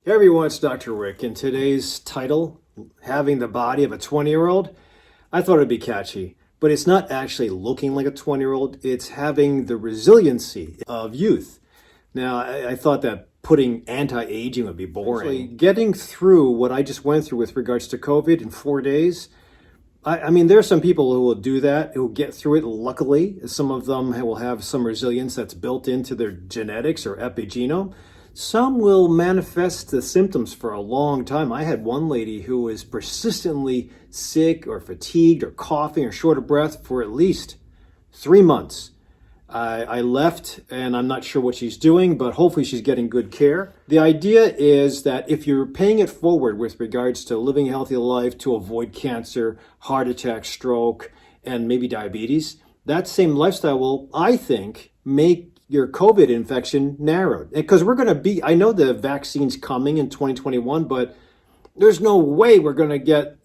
Hey everyone, it's Dr. Rick. In today's title, Having the Body of a 20-Year-Old, I thought it'd be catchy, but it's not actually looking like a 20-year-old, it's having the resiliency of youth. Now, I thought that putting anti-aging would be boring. Actually, getting through what I just went through with regards to COVID in 4 days, I mean, there are some people who will do that, who will get through it, luckily. Some of them will have some resilience that's built into their genetics or epigenome. Some will manifest the symptoms for a long time. I had one lady who was persistently sick or fatigued or coughing or short of breath for at least 3 months. I left and I'm not sure what she's doing, but hopefully she's getting good care. The idea is that if you're paying it forward with regards to living a healthy life to avoid cancer, heart attack, stroke, and maybe diabetes, that same lifestyle will, I think, make your COVID infection narrowed. Because I know the vaccine's coming in 2021, but there's no way we're going to get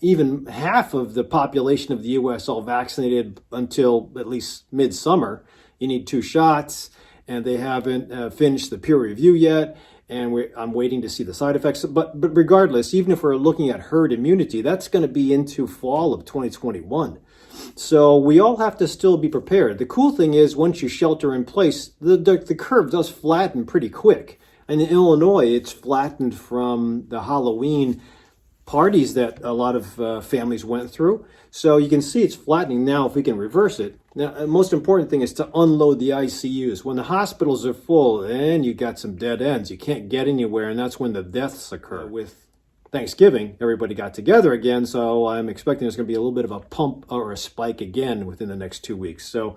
even half of the population of the US all vaccinated until at least midsummer. You need 2 shots, and they haven't finished the peer review yet, and I'm waiting to see the side effects. But regardless, even if we're looking at herd immunity, that's going to be into fall of 2021. So we all have to still be prepared. The cool thing is once you shelter in place, the curve does flatten pretty quick. And in Illinois, it's flattened from the Halloween parties that a lot of families went through. So you can see it's flattening now if we can reverse it. Now, the most important thing is to unload the ICUs. When the hospitals are full, then you got some dead ends. You can't get anywhere, and that's when the deaths occur. With Thanksgiving, everybody got together again, so I'm expecting there's going to be a little bit of a pump or a spike again within the next 2 weeks. So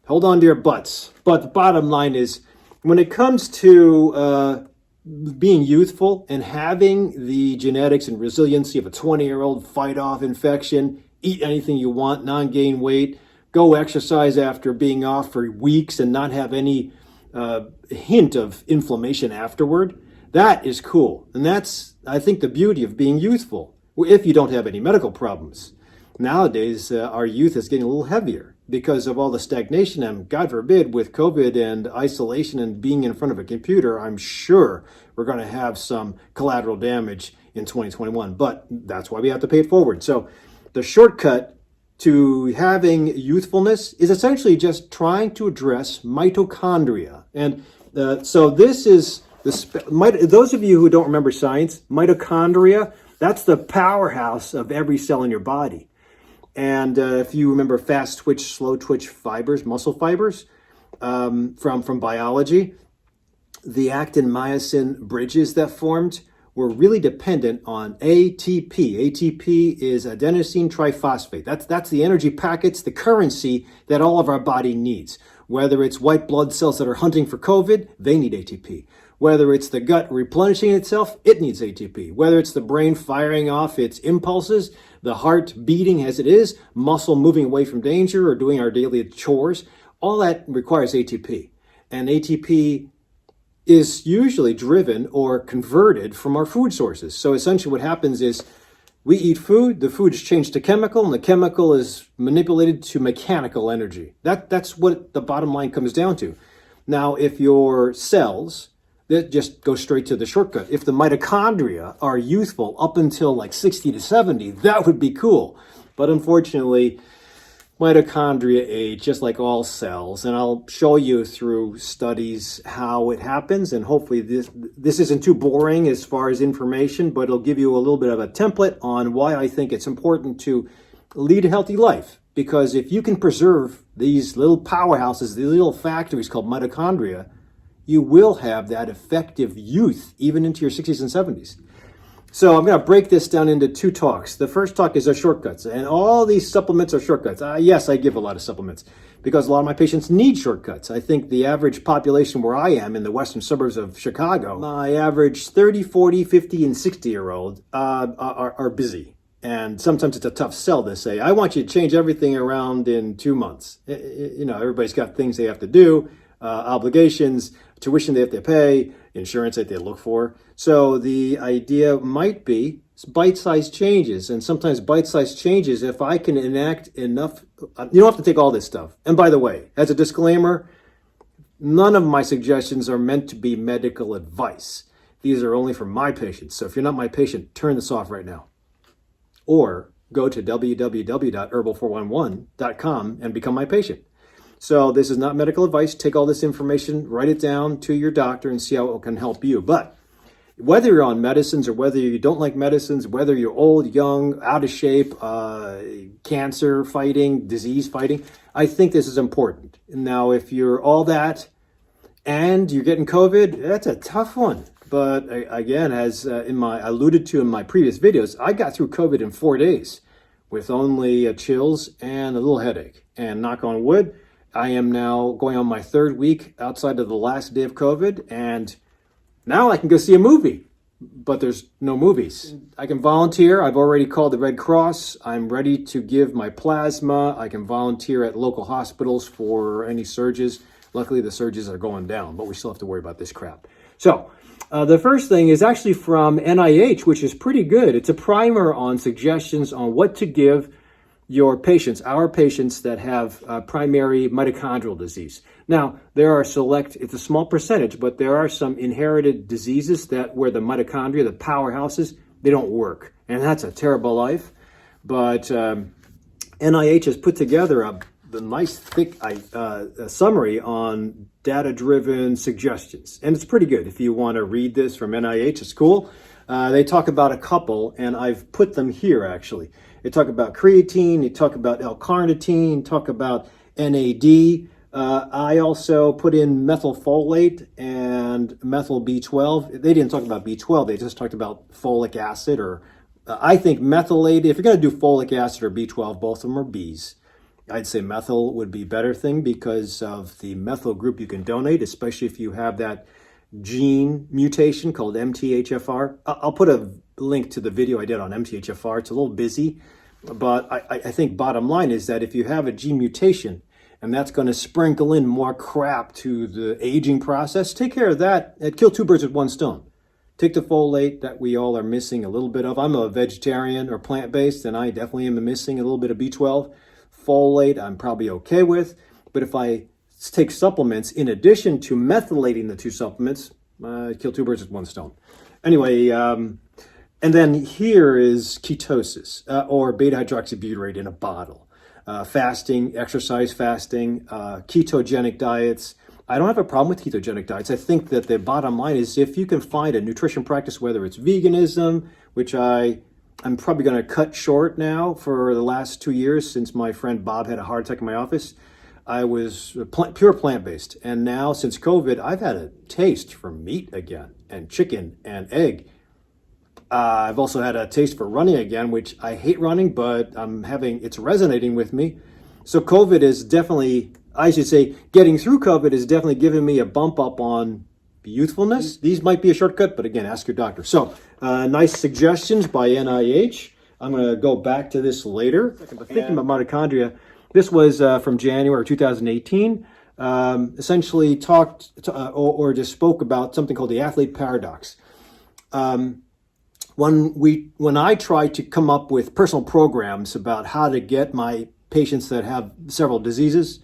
hold on to your butts. But the bottom line is, when it comes to being youthful and having the genetics and resiliency of a 20-year-old, fight off infection, eat anything you want, non-gain weight, go exercise after being off for weeks and not have any hint of inflammation afterward, that is cool. And that's, I think, the beauty of being youthful, if you don't have any medical problems. Nowadays, our youth is getting a little heavier because of all the stagnation, and God forbid, with COVID and isolation and being in front of a computer, I'm sure we're going to have some collateral damage in 2021. But that's why we have to pay it forward. So the shortcut to having youthfulness is essentially just trying to address mitochondria. And so this is those of you who don't remember science, mitochondria, that's the powerhouse of every cell in your body. And if you remember fast twitch, slow twitch fibers, muscle fibers from biology, the actin-myosin bridges that formed were really dependent on ATP. ATP is adenosine triphosphate. That's the energy packets, the currency that all of our body needs. Whether it's white blood cells that are hunting for COVID, they need ATP. Whether it's the gut replenishing itself, it needs ATP. Whether it's the brain firing off its impulses, the heart beating as it is, muscle moving away from danger or doing our daily chores, all that requires ATP. And ATP is usually driven or converted from our food sources. So essentially what happens is we eat food, the food is changed to chemical, and the chemical is manipulated to mechanical energy. That's what the bottom line comes down to. Now, if your cells, that just go straight to the shortcut. If the mitochondria are youthful up until like 60 to 70, that would be cool. But unfortunately, mitochondria age just like all cells. And I'll show you through studies how it happens. And hopefully this isn't too boring as far as information, but it'll give you a little bit of a template on why I think it's important to lead a healthy life. Because if you can preserve these little powerhouses, these little factories called mitochondria, you will have that effective youth even into your 60s and 70s. So I'm going to break this down into 2 talks. The first talk is our shortcuts, and all these supplements are shortcuts. Yes, I give a lot of supplements because a lot of my patients need shortcuts. I think the average population where I am in the western suburbs of Chicago, my average 30, 40, 50, and 60-year-old are busy. And sometimes it's a tough sell to say, I want you to change everything around in 2 months. Everybody's got things they have to do, obligations, tuition they have to pay, insurance that they look for. So the idea might be bite-sized changes, and sometimes bite-sized changes, if I can enact enough, you don't have to take all this stuff. And by the way, as a disclaimer, none of my suggestions are meant to be medical advice. These are only for my patients. So if you're not my patient, turn this off right now. Or go to www.herbal411.com and become my patient. So this is not medical advice. Take all this information, write it down to your doctor and see how it can help you. But whether you're on medicines or whether you don't like medicines, whether you're old, young, out of shape, cancer fighting, disease fighting, I think this is important. Now, if you're all that and you're getting COVID, that's a tough one. But again, as I alluded to in my previous videos, I got through COVID in 4 days with only chills and a little headache. And knock on wood, I am now going on my 3rd week outside of the last day of COVID, and now I can go see a movie, but there's no movies. I can volunteer. I've already called the Red Cross. I'm ready to give my plasma. I can volunteer at local hospitals for any surges. Luckily, the surges are going down, but we still have to worry about this crap. So the first thing is actually from NIH, which is pretty good. It's a primer on suggestions on what to give your patients, our patients that have primary mitochondrial disease. Now, there are it's a small percentage, but there are some inherited diseases where the mitochondria, the powerhouses, they don't work. And that's a terrible life. But NIH has put together the nice thick summary on data-driven suggestions. And it's pretty good. If you want to read this from NIH, it's cool. They talk about a couple, and I've put them here actually. They talk about creatine, they talk about L-carnitine, talk about NAD. I also put in methylfolate and methyl B12. They didn't talk about B12, they just talked about folic acid, or I think methylated. If you're going to do folic acid or B12, both of them are Bs. I'd say methyl would be a better thing because of the methyl group you can donate, especially if you have that gene mutation called MTHFR. I'll put a link to the video I did on MTHFR. It's a little busy, but I think bottom line is that if you have a gene mutation and that's going to sprinkle in more crap to the aging process, take care of that and kill 2 birds with 1 stone. Take the folate that we all are missing a little bit of. I'm a vegetarian or plant-based, and I definitely am missing a little bit of B12. Folate I'm probably okay with, but if I take supplements in addition to methylating the 2 supplements, kill 2 birds with 1 stone. Anyway, and then here is ketosis or beta-hydroxybutyrate in a bottle. Fasting, exercise fasting, ketogenic diets. I don't have a problem with ketogenic diets. I think that the bottom line is if you can find a nutrition practice, whether it's veganism, which I'm probably going to cut short now for the last 2 years since my friend Bob had a heart attack in my office. I was pure plant-based. And now since COVID, I've had a taste for meat again and chicken and egg. I've also had a taste for running again, which I hate running, but it's resonating with me. So COVID is definitely, I should say, getting through COVID is definitely giving me a bump up on youthfulness. These might be a shortcut, but again, ask your doctor. So nice suggestions by NIH. I'm going to go back to this later. But thinking about mitochondria, this was from January 2018. Essentially talked or just spoke about something called the athlete paradox. When I try to come up with personal programs about how to get my patients that have several diseases,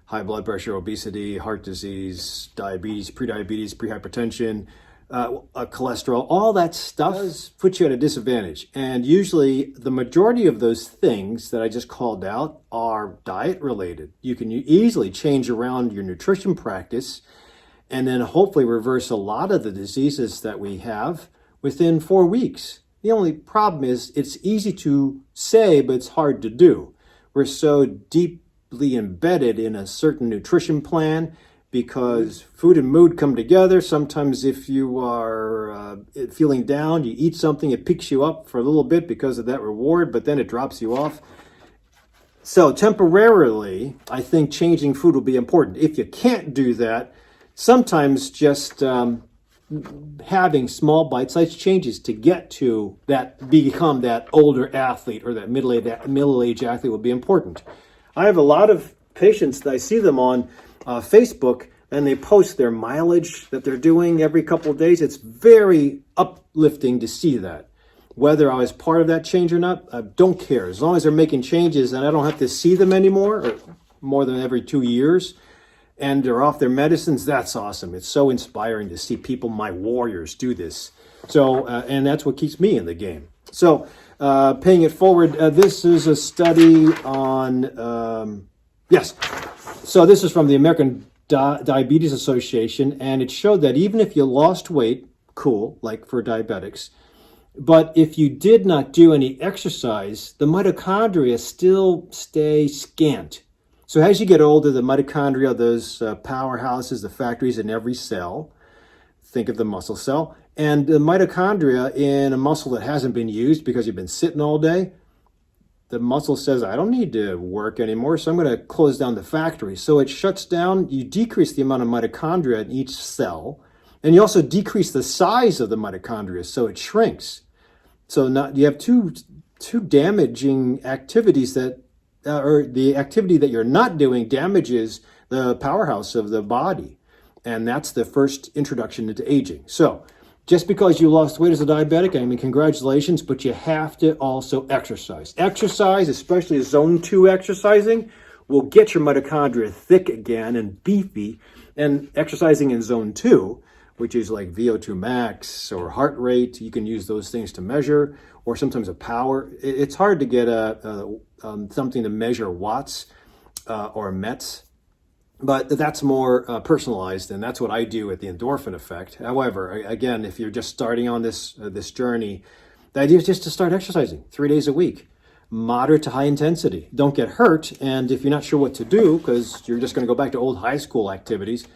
high blood pressure, obesity, heart disease, diabetes, prehypertension, cholesterol, all that stuff does put you at a disadvantage. And usually the majority of those things that I just called out are diet related. You can easily change around your nutrition practice and then hopefully reverse a lot of the diseases that we have within 4 weeks. The only problem is it's easy to say, but it's hard to do. We're so deeply embedded in a certain nutrition plan because food and mood come together. Sometimes if you are feeling down, you eat something, it picks you up for a little bit because of that reward, but then it drops you off. So temporarily, I think changing food will be important. If you can't do that, sometimes just having small bite-sized changes to get to become that older athlete or that middle-aged athlete will be important. I have a lot of patients that I see them on Facebook, and they post their mileage that they're doing every couple of days. It's very uplifting to see that. Whether I was part of that change or not, I don't care. As long as they're making changes and I don't have to see them anymore, or more than every 2 years, and they're off their medicines, that's awesome. It's so inspiring to see people, my warriors, do this. So, and that's what keeps me in the game. So, paying it forward, this is a study on, yes. So this is from the American Diabetes Association, and it showed that even if you lost weight, cool, like for diabetics, but if you did not do any exercise, the mitochondria still stay scant. So as you get older, the mitochondria, those powerhouses, the factories in every cell, think of the muscle cell, and the mitochondria in a muscle that hasn't been used because you've been sitting all day, the muscle says, I don't need to work anymore, so I'm going to close down the factory. So it shuts down, you decrease the amount of mitochondria in each cell, and you also decrease the size of the mitochondria, so it shrinks. So now you have two damaging activities that, or the activity that you're not doing damages the powerhouse of the body. And that's the first introduction into aging. So just because you lost weight as a diabetic, I mean, congratulations, but you have to also exercise. Exercise, especially zone 2 exercising, will get your mitochondria thick again and beefy. And exercising in zone 2, which is like VO2 max or heart rate, you can use those things to measure, or sometimes a power. It's hard to get something to measure watts or METs. But that's more personalized, and that's what I do at the endorphin effect. However, again, if you're just starting on this journey, the idea is just to start exercising 3 days a week, moderate to high intensity. Don't get hurt, and if you're not sure what to do, because you're just going to go back to old high school activities,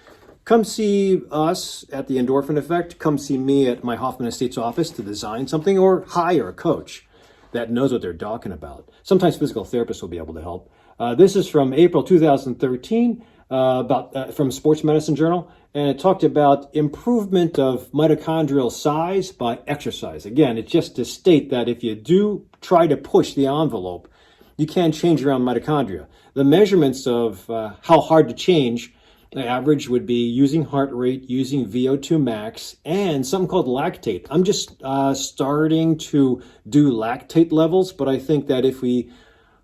come see us at the Endorphin Effect. Come see me at my Hoffman Estates office to design something, or hire a coach that knows what they're talking about. Sometimes physical therapists will be able to help. This is from April 2013. From Sports Medicine Journal, and it talked about improvement of mitochondrial size by exercise. Again, it's just to state that if you do try to push the envelope, you can change around mitochondria. The measurements of how hard to change, the average would be using heart rate, using VO2 max, and something called lactate. I'm just starting to do lactate levels, but I think that if we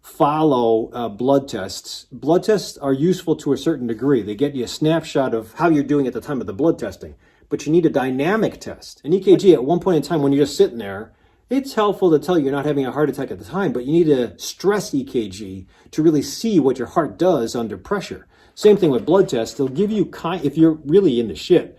follow blood tests are useful to a certain degree. They get you a snapshot of how you're doing at the time of the blood testing, but you need a dynamic test. An EKG at one point in time when you're just sitting there, it's helpful to tell you you're not having a heart attack at the time, but you need a stress EKG to really see what your heart does under pressure. Same thing with blood tests. They'll give you, if you're really in the shit,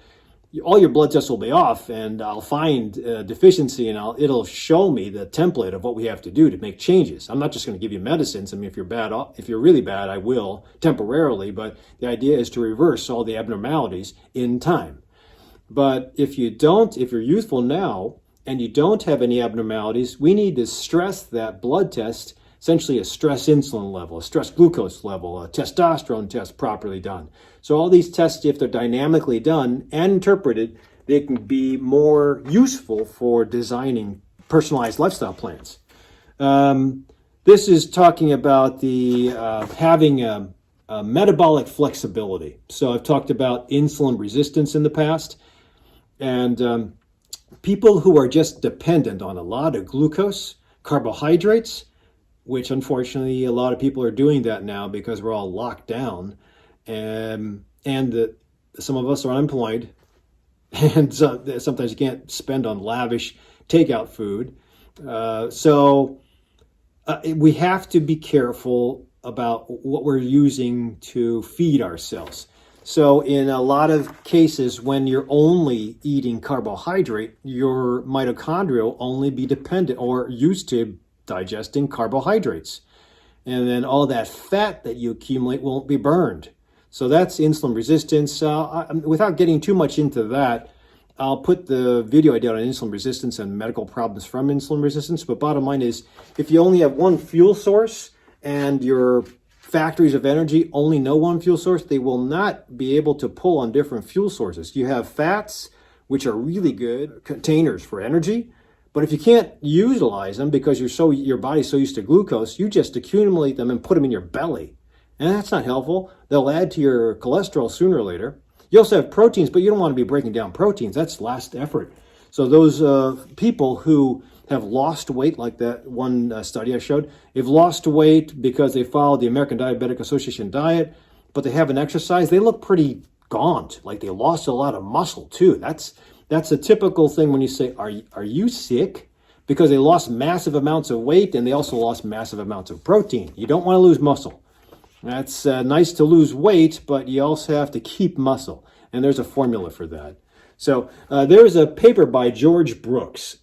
all your blood tests will be off, and I'll find deficiency, and it'll show me the template of what we have to do to make changes. I'm not just going to give you medicines. I mean, if you're really bad, I will temporarily, but the idea is to reverse all the abnormalities in time. But if you're youthful now and you don't have any abnormalities, we need to stress that blood test, essentially a stress insulin level, a stress glucose level, a testosterone test properly done. So all these tests, if they're dynamically done and interpreted, they can be more useful for designing personalized lifestyle plans. This is talking about the having a metabolic flexibility. So I've talked about insulin resistance in the past, and people who are just dependent on a lot of glucose, carbohydrates, which unfortunately a lot of people are doing that now because we're all locked down, and some of us are unemployed, and sometimes you can't spend on lavish takeout food. So we have to be careful about what we're using to feed ourselves. So in a lot of cases, when you're only eating carbohydrate, your mitochondria will only be dependent or used to digesting carbohydrates. And then all that fat that you accumulate won't be burned. So that's insulin resistance. Without getting too much into that, I'll put the video I did on insulin resistance and medical problems from insulin resistance. But bottom line is, if you only have one fuel source and your factories of energy only know one fuel source, they will not be able to pull on different fuel sources. You have fats, which are really good containers for energy. But if you can't utilize them because your body's so used to glucose, you just accumulate them and put them in your belly. And that's not helpful. They'll add to your cholesterol sooner or later. You also have proteins, but you don't want to be breaking down proteins. That's last effort. So those people who have lost weight, like that one study I showed, they've lost weight because they followed the American Diabetic Association diet. but they haven't exercised, they look pretty gaunt, like they lost a lot of muscle too. That's a typical thing when you say, are you sick? Because they lost massive amounts of weight and they also lost massive amounts of protein. You don't want to lose muscle. That's nice to lose weight, but you also have to keep muscle. And there's a formula for that. So there's a paper by George Brooks,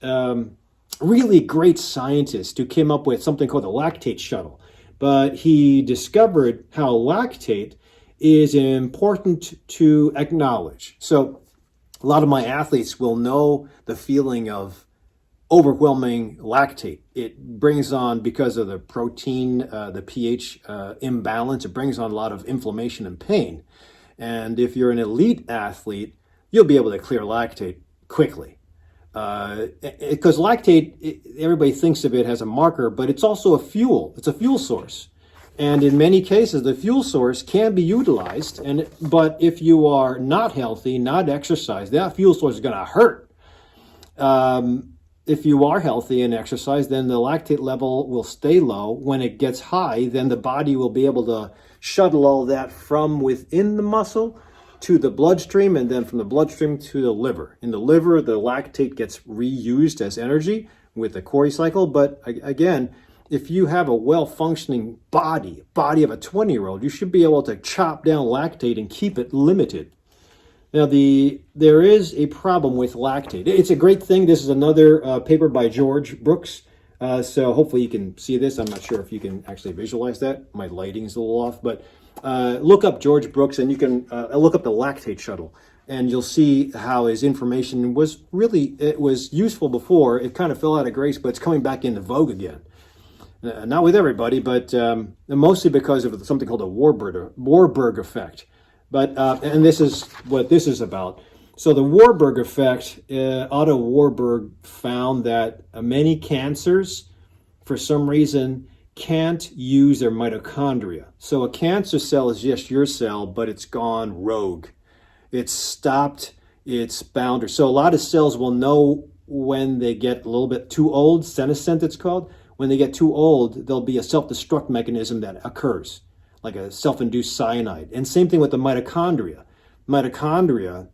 really great scientist who came up with something called the lactate shuttle. But he discovered how lactate is important to acknowledge. So a lot of my athletes will know the feeling of overwhelming lactate. It brings on, because of the protein, the pH imbalance, it brings on a lot of inflammation and pain. And if you're an elite athlete, you'll be able to clear lactate quickly. Because lactate, everybody thinks of it as a marker, but it's also a fuel. It's a fuel source. And in many cases, the fuel source can be utilized. But if you are not healthy, not exercised, that fuel source is going to hurt. If you are healthy and exercise, then the lactate level will stay low. When it gets high, then the body will be able to shuttle all that from within the muscle to the bloodstream, and then from the bloodstream to the liver. In the liver, the lactate gets reused as energy with the Cori cycle. But again, if you have a well-functioning body of a 20-year-old, you should be able to chop down lactate and keep it limited. Now, there is a problem with lactate. It's a great thing. This is another paper by George Brooks. So hopefully you can see this. I'm not sure if you can actually visualize that. My lighting is a little off, but look up George Brooks and you can look up the lactate shuttle, and you'll see how his information was useful before. It kind of fell out of grace, but it's coming back into vogue again. Not with everybody, but mostly because of something called a Warburg effect. But and this is what this is about. So the Warburg effect, Otto Warburg found that many cancers, for some reason, can't use their mitochondria. So a cancer cell is just your cell, but it's gone rogue. It's stopped its boundary. So a lot of cells will know when they get a little bit too old, senescent it's called. When they get too old, there'll be a self-destruct mechanism that occurs, like a self-induced cyanide. And same thing with the mitochondria. Mitochondria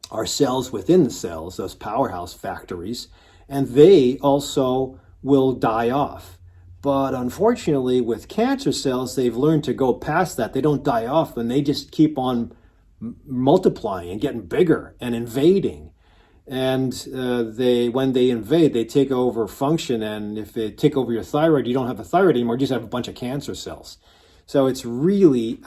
are cells within the cells, those powerhouse factories, and they also will die off. But unfortunately, with cancer cells, they've learned to go past that. They don't die off, and they just keep on multiplying and getting bigger and invading. And when they invade, they take over function. And if they take over your thyroid, you don't have a thyroid anymore. You just have a bunch of cancer cells. So it's really,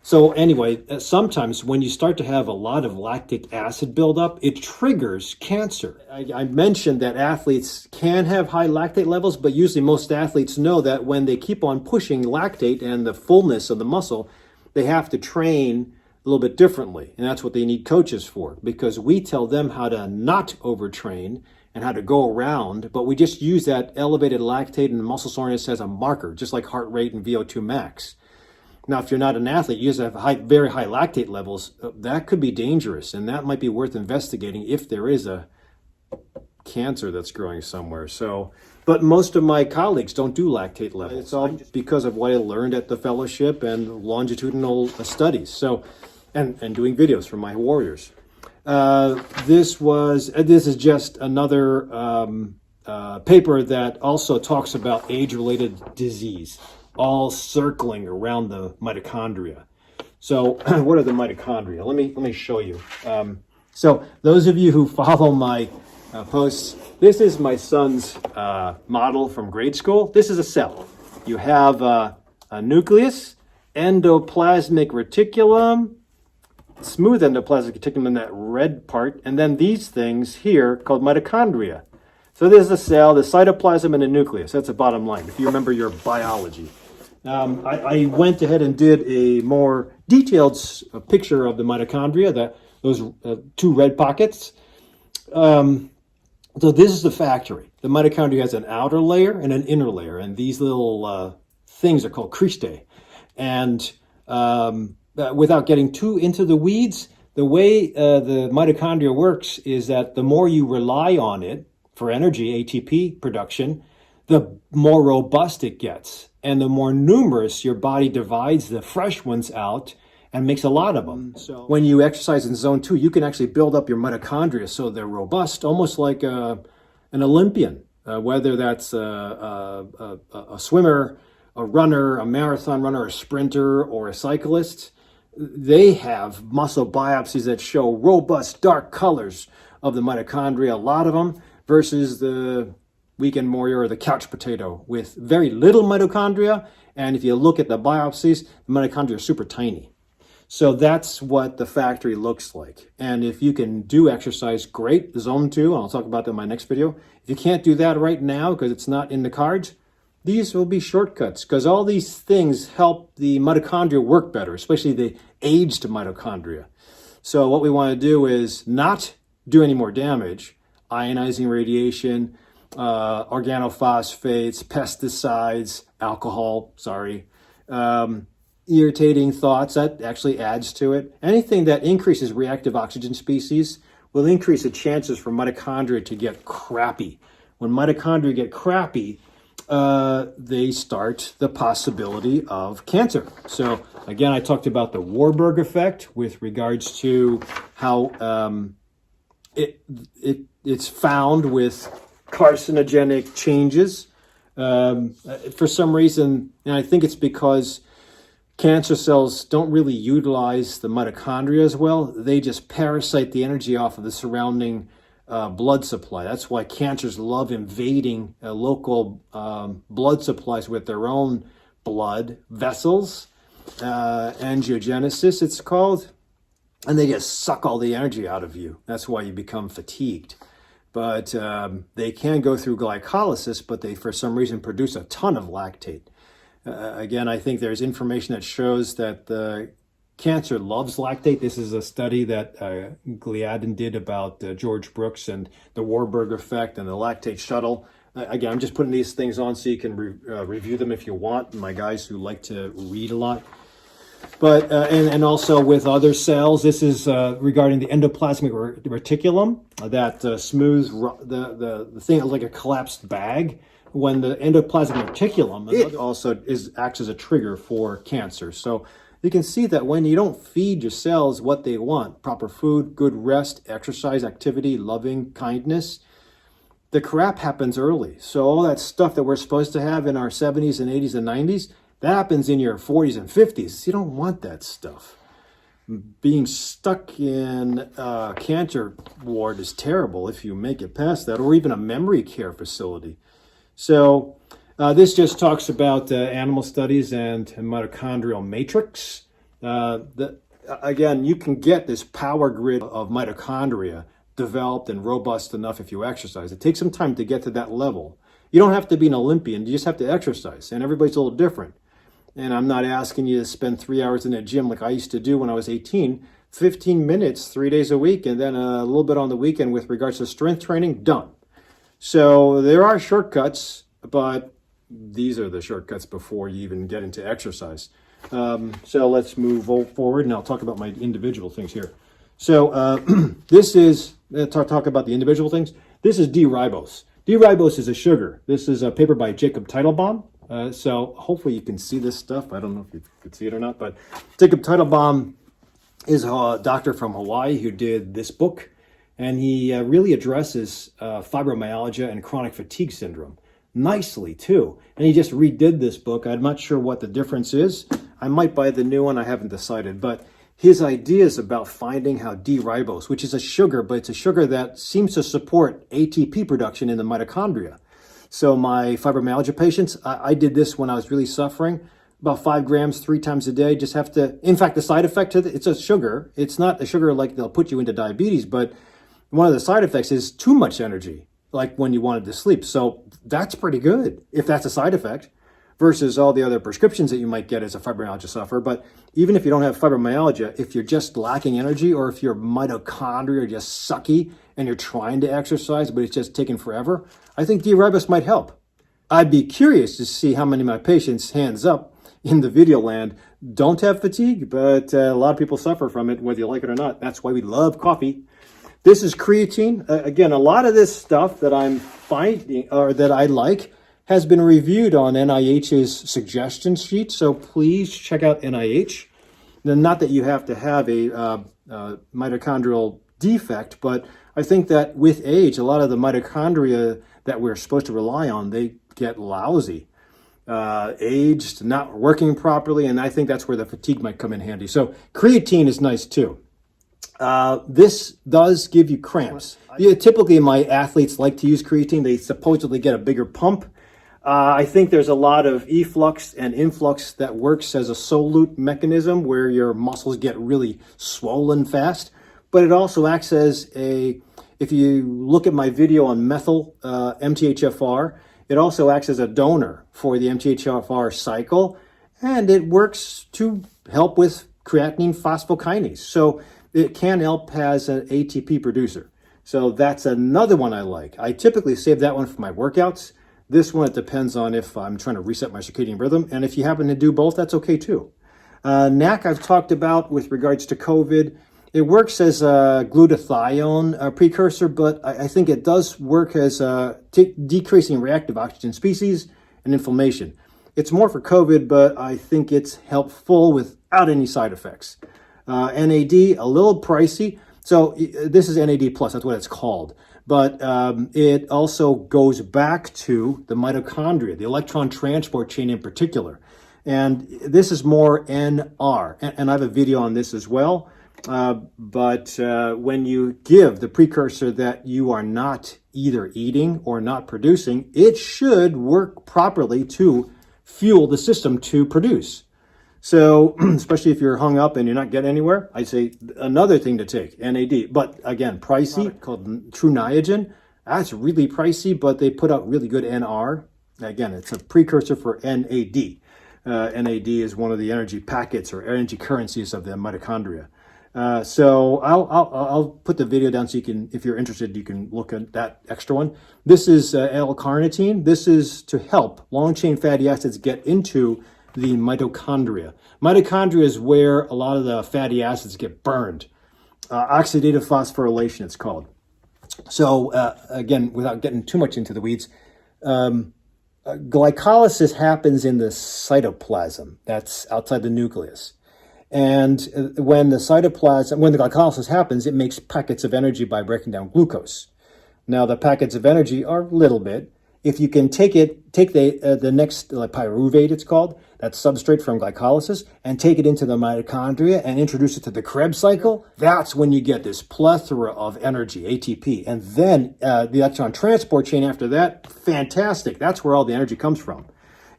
so anyway, sometimes when you start to have a lot of lactic acid buildup, it triggers cancer. I mentioned that athletes can have high lactate levels, but usually most athletes know that when they keep on pushing lactate and the fullness of the muscle, they have to train a little bit differently. And that's what they need coaches for, because we tell them how to not overtrain and how to go around, but we just use that elevated lactate and muscle soreness as a marker, just like heart rate and VO2 max. Now, if you're not an athlete, you just have very high lactate levels, that could be dangerous, and that might be worth investigating if there is a cancer that's growing somewhere. So, but most of my colleagues don't do lactate levels. It's all because of what I learned at the fellowship and longitudinal studies. So, and doing videos for my warriors. This is just another paper that also talks about age-related disease, all circling around the mitochondria. So what are the mitochondria? Let me show you. So those of you who follow my posts, this is my son's model from grade school. This is a cell. You have a nucleus, endoplasmic reticulum, smooth endoplasmic reticulum in that red part, and then these things here called mitochondria. So this is a cell, the cytoplasm and the nucleus. That's the bottom line, if you remember your biology. I went ahead and did a more detailed picture of the mitochondria, those two red pockets. So this is the factory. The mitochondria has an outer layer and an inner layer, and these little things are called cristae. And without getting too into the weeds, the way the mitochondria works is that the more you rely on it for energy, ATP production, the more robust it gets. And the more numerous, your body divides the fresh ones out and makes a lot of them. So when you exercise in zone 2, you can actually build up your mitochondria so they're robust, almost like an Olympian, whether that's a swimmer, a runner, a marathon runner, a sprinter, or a cyclist. They have muscle biopsies that show robust dark colors of the mitochondria, a lot of them, versus the weekend warrior or the couch potato with very little mitochondria. And if you look at the biopsies, the mitochondria are super tiny. So that's what the factory looks like. And if you can do exercise, great, zone 2, I'll talk about that in my next video. If you can't do that right now because it's not in the cards, these will be shortcuts, because all these things help the mitochondria work better, especially the aged mitochondria. So what we want to do is not do any more damage, ionizing radiation, organophosphates, pesticides, alcohol, irritating thoughts, that actually adds to it. Anything that increases reactive oxygen species will increase the chances for mitochondria to get crappy. When mitochondria get crappy, they start the possibility of cancer. So again, I talked about the Warburg effect with regards to how it's found with carcinogenic changes. For some reason, and I think it's because cancer cells don't really utilize the mitochondria as well. They just parasite the energy off of the surrounding blood supply. That's why cancers love invading local blood supplies with their own blood vessels, angiogenesis it's called, and they just suck all the energy out of you. That's why you become fatigued. But they can go through glycolysis, but they, for some reason, produce a ton of lactate. Again, I think there's information that shows that the cancer loves lactate. This is a study that Gliadin did about George Brooks and the Warburg effect and the lactate shuttle. Again, I'm just putting these things on so you can review them if you want, my guys who like to read a lot. But and also with other cells, this is regarding the endoplasmic reticulum, that smooth, the thing is like a collapsed bag. When the endoplasmic reticulum, it also acts as a trigger for cancer. So you can see that when you don't feed your cells what they want, proper food, good rest, exercise, activity, loving kindness, the crap happens early. So all that stuff that we're supposed to have in our 70s and 80s and 90s, that happens in your 40s and 50s. You don't want that stuff. Being stuck in a cancer ward is terrible if you make it past that, or even a memory care facility. So this just talks about animal studies and mitochondrial matrix. Again, you can get this power grid of mitochondria developed and robust enough if you exercise. It takes some time to get to that level. You don't have to be an Olympian. You just have to exercise, and everybody's a little different. And I'm not asking you to spend 3 hours in a gym like I used to do when I was 18. 15 minutes, 3 days a week, and then a little bit on the weekend with regards to strength training, done. So there are shortcuts, but these are the shortcuts before you even get into exercise. So let's move forward, and I'll talk about my individual things here. So this is, talk about the individual things. This is D-ribose. D-ribose is a sugar. This is a paper by Jacob Teitelbaum. So hopefully you can see this stuff. I don't know if you could see it or not, but Jacob Teitelbaum is a doctor from Hawaii who did this book, and he really addresses fibromyalgia and chronic fatigue syndrome nicely too. And he just redid this book. I'm not sure what the difference is. I might buy the new one. I haven't decided, but his ideas about finding how D-ribose, which is a sugar, but it's a sugar that seems to support ATP production in the mitochondria. So my fibromyalgia patients, I did this when I was really suffering, about 5 grams 3 times a day. Just have to, in fact, the side effect to it's a sugar. It's not a sugar like they'll put you into diabetes, but one of the side effects is too much energy, like when you wanted to sleep. So that's pretty good if that's a side effect versus all the other prescriptions that you might get as a fibromyalgia sufferer. But even if you don't have fibromyalgia, if you're just lacking energy, or if your mitochondria are just sucky and you're trying to exercise, but it's just taking forever, I think D-ribose might help. I'd be curious to see how many of my patients, hands up, in the video land, don't have fatigue, but a lot of people suffer from it, whether you like it or not. That's why we love coffee. This is creatine. Again, a lot of this stuff that I'm finding, or that I like, has been reviewed on NIH's suggestion sheet, so please check out NIH. Now, not that you have to have a mitochondrial defect, but I think that with age, a lot of the mitochondria that we're supposed to rely on, they get lousy, aged, not working properly, and I think that's where the fatigue might come in handy. So creatine is nice too. This does give you cramps. Yeah, typically my athletes like to use creatine. They supposedly get a bigger pump. I think there's a lot of efflux and influx that works as a solute mechanism where your muscles get really swollen fast. But it also acts as if you look at my video on methyl MTHFR, it also acts as a donor for the MTHFR cycle, and it works to help with creatinine phosphokinase. So it can help as an ATP producer. So that's another one I like. I typically save that one for my workouts. This one, it depends on if I'm trying to reset my circadian rhythm. And if you happen to do both, that's okay too. NAC I've talked about with regards to COVID. It works as a glutathione precursor, but I think it does work as decreasing reactive oxygen species and inflammation. It's more for COVID, but I think it's helpful without any side effects. NAD, a little pricey. So this is NAD+, that's what it's called. But it also goes back to the mitochondria, the electron transport chain in particular. And this is more NR. And I have a video on this as well. But when you give the precursor that you are not either eating or not producing, it should work properly to fuel the system to produce. So, especially if you're hung up and you're not getting anywhere, I'd say another thing to take, NAD. But again, pricey, called True Niagen. That's really pricey, but they put out really good NR. Again, it's a precursor for NAD. NAD is one of the energy packets or energy currencies of the mitochondria. So I'll put the video down so you can, if you're interested, you can look at that extra one. This is L-carnitine. This is to help long-chain fatty acids get into the mitochondria. Mitochondria is where a lot of the fatty acids get burned. Oxidative phosphorylation, it's called. So again, without getting too much into the weeds, glycolysis happens in the cytoplasm. That's outside the nucleus. And when the glycolysis happens, it makes packets of energy by breaking down glucose. Now, the packets of energy are a little bit. If you can take the next pyruvate, it's called, that substrate from glycolysis, and take it into the mitochondria and introduce it to the Krebs cycle, that's when you get this plethora of energy, ATP. And then the electron transport chain after that, fantastic. That's where all the energy comes from.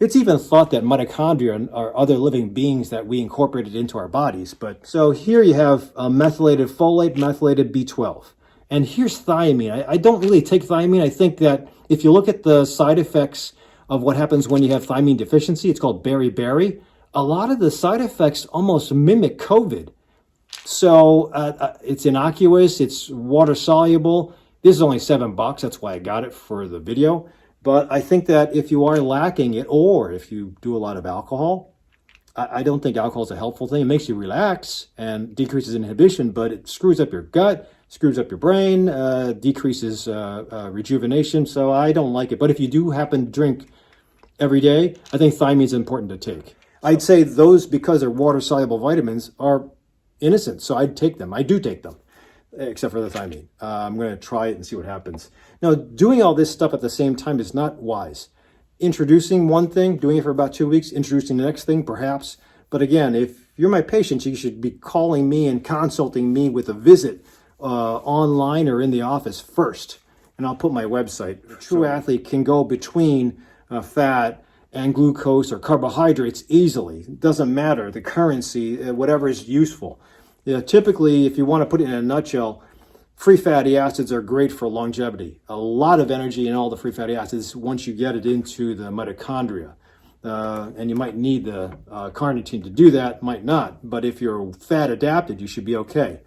It's even thought that mitochondria are other living beings that we incorporated into our bodies. But so here you have methylated folate, methylated B12. And here's thiamine. I don't really take thiamine. I think that if you look at the side effects of what happens when you have thiamine deficiency, it's called beriberi. A lot of the side effects almost mimic COVID. So it's innocuous, it's water soluble. This is only $7. That's why I got it for the video. But I think that if you are lacking it, or if you do a lot of alcohol, I don't think alcohol is a helpful thing. It makes you relax and decreases inhibition, but it screws up your gut, screws up your brain, decreases rejuvenation. So I don't like it. But if you do happen to drink every day, I think thiamine is important to take. I'd say those, because they're water-soluble vitamins, are innocent. So I'd take them. I do take them, except for the thiamine. I'm going to try it and see what happens. Now, doing all this stuff at the same time is not wise. Introducing one thing, doing it for about 2 weeks, introducing the next thing, perhaps. But again, if you're my patient, you should be calling me and consulting me with a visit online or in the office first. And I'll put my website. A true athlete can go between fat and glucose or carbohydrates easily. It doesn't matter, the currency, whatever is useful. Typically, if you want to put it in a nutshell, free fatty acids are great for longevity. A lot of energy in all the free fatty acids once you get it into the mitochondria. And you might need the carnitine to do that, might not. But if you're fat adapted, you should be okay.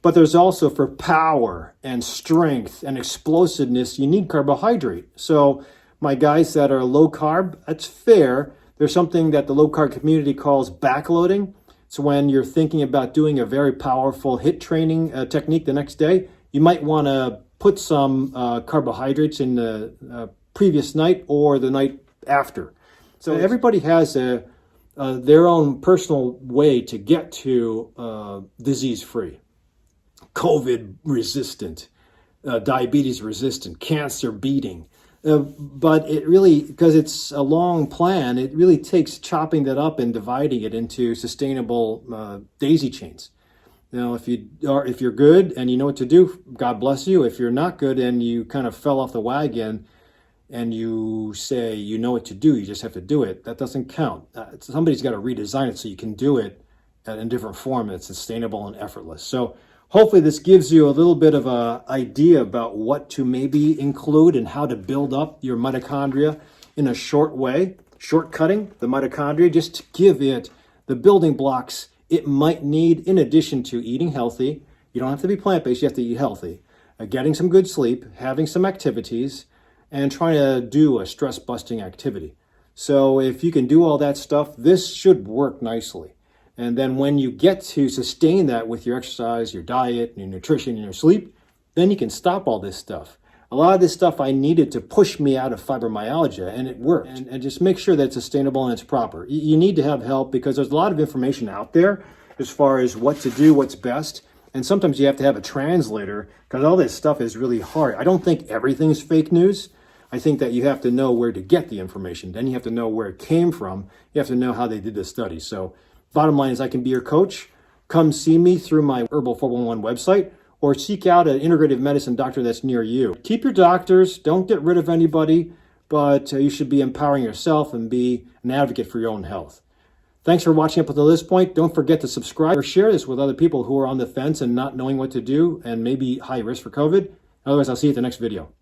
But there's also, for power and strength and explosiveness, you need carbohydrate. So my guys that are low carb, that's fair. There's something that the low carb community calls backloading. So when you're thinking about doing a very powerful HIIT training technique the next day, you might want to put some carbohydrates in the previous night or the night after. So everybody has their own personal way to get to disease-free, COVID resistant, diabetes resistant, cancer beating. But it really, because it's a long plan, it really takes chopping that up and dividing it into sustainable daisy chains. Now, if you're good and you know what to do, God bless you. If you're not good and you kind of fell off the wagon and you say you know what to do, you just have to do it, that doesn't count. Somebody's got to redesign it so you can do it in a different form that's sustainable and effortless. So hopefully this gives you a little bit of an idea about what to maybe include and how to build up your mitochondria in a short way, shortcutting the mitochondria, just to give it the building blocks it might need in addition to eating healthy. You don't have to be plant-based, you have to eat healthy. Getting some good sleep, having some activities, and trying to do a stress-busting activity. So if you can do all that stuff, this should work nicely. And then when you get to sustain that with your exercise, your diet, your nutrition, and your sleep, then you can stop all this stuff. A lot of this stuff I needed to push me out of fibromyalgia, and it worked. And just make sure that it's sustainable and it's proper. You need to have help because there's a lot of information out there as far as what to do, what's best. And sometimes you have to have a translator because all this stuff is really hard. I don't think everything's fake news. I think that you have to know where to get the information. Then you have to know where it came from. You have to know how they did the study. So bottom line is I can be your coach. Come see me through my Herbal 411 website or seek out an integrative medicine doctor that's near you. Keep your doctors. Don't get rid of anybody, but you should be empowering yourself and be an advocate for your own health. Thanks for watching up until this point. Don't forget to subscribe or share this with other people who are on the fence and not knowing what to do and maybe high risk for COVID. Otherwise, I'll see you at the next video.